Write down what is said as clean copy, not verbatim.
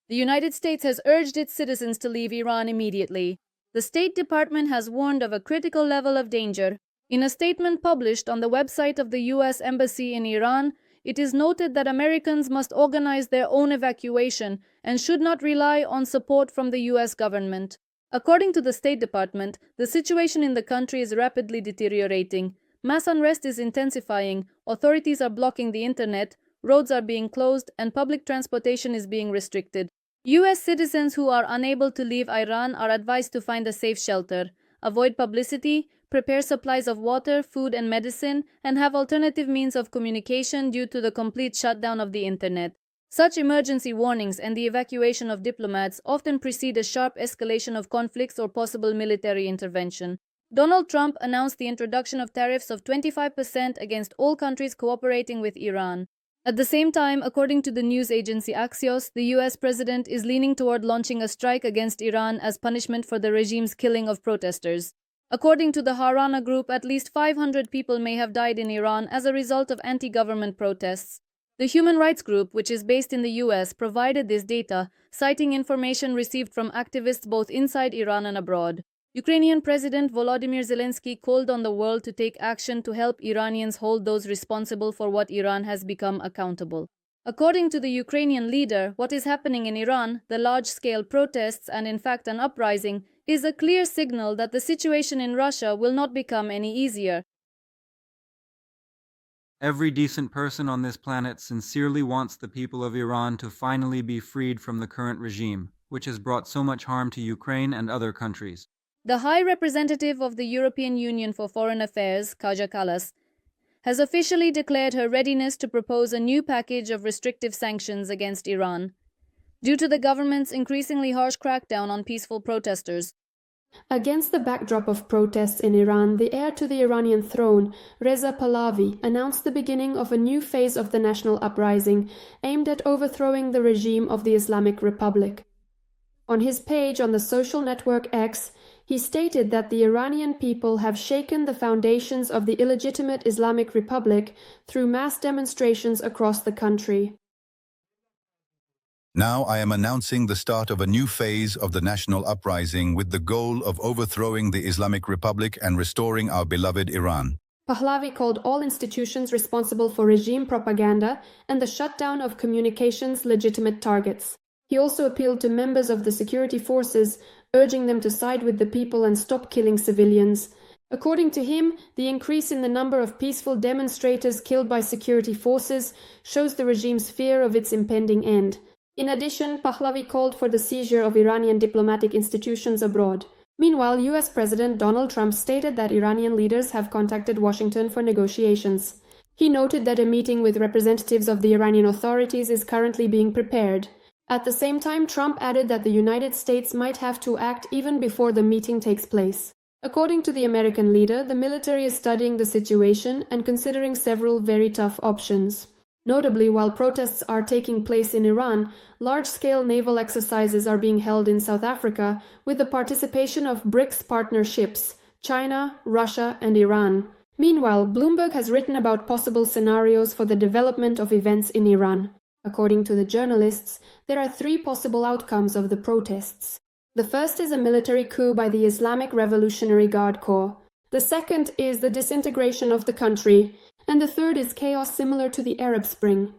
The United States has urged its citizens to leave Iran immediately. The State Department has warned of a critical level of danger. In a statement published on the website of the U.S. Embassy in Iran, it is noted that Americans must organize their own evacuation and should not rely on support from the U.S. government. According to the State Department, the situation in the country is rapidly deteriorating. Mass unrest is intensifying, authorities are blocking the internet, roads are being closed, and public transportation is being restricted. U.S. citizens who are unable to leave Iran are advised to find a safe shelter, avoid publicity, prepare supplies of water, food, and medicine, and have alternative means of communication due to the complete shutdown of the internet. Such emergency warnings and the evacuation of diplomats often precede a sharp escalation of conflicts or possible military intervention. Donald Trump announced the introduction of tariffs of 25% against all countries cooperating with Iran. At the same time, according to the news agency Axios, the U.S. president is leaning toward launching a strike against Iran as punishment for the regime's killing of protesters. According to the Harana Group, at least 500 people may have died in Iran as a result of anti-government protests. The human rights group, which is based in the U.S., provided this data, citing information received from activists both inside Iran and abroad. Ukrainian President Volodymyr Zelenskyy called on the world to take action to help Iranians hold those responsible for what Iran has become accountable. According to the Ukrainian leader, what is happening in Iran, the large-scale protests and in fact an uprising, is a clear signal that the situation in Russia will not become any easier. Every decent person on this planet sincerely wants the people of Iran to finally be freed from the current regime, which has brought so much harm to Ukraine and other countries. The High Representative of the European Union for Foreign Affairs, Kaja Kallas, has officially declared her readiness to propose a new package of restrictive sanctions against Iran, due to the government's increasingly harsh crackdown on peaceful protesters. Against the backdrop of protests in Iran, the heir to the Iranian throne, Reza Pahlavi, announced the beginning of a new phase of the national uprising aimed at overthrowing the regime of the Islamic Republic. On his page on the social network X, he stated that the Iranian people have shaken the foundations of the illegitimate Islamic Republic through mass demonstrations across the country. Now I am announcing the start of a new phase of the national uprising with the goal of overthrowing the Islamic Republic and restoring our beloved Iran. Pahlavi called all institutions responsible for regime propaganda and the shutdown of communications legitimate targets. He also appealed to members of the security forces, urging them to side with the people and stop killing civilians. According to him, the increase in the number of peaceful demonstrators killed by security forces shows the regime's fear of its impending end. In addition, Pahlavi called for the seizure of Iranian diplomatic institutions abroad. Meanwhile, U.S. President Donald Trump stated that Iranian leaders have contacted Washington for negotiations. He noted that a meeting with representatives of the Iranian authorities is currently being prepared. At the same time, Trump added that the United States might have to act even before the meeting takes place. According to the American leader, the military is studying the situation and considering several very tough options. Notably, while protests are taking place in Iran, large-scale naval exercises are being held in South Africa with the participation of BRICS partnerships, China, Russia, and Iran. Meanwhile, Bloomberg has written about possible scenarios for the development of events in Iran. According to the journalists, there are three possible outcomes of the protests. The first is a military coup by the Islamic Revolutionary Guard Corps. The second is the disintegration of the country. And the third is chaos similar to the Arab Spring.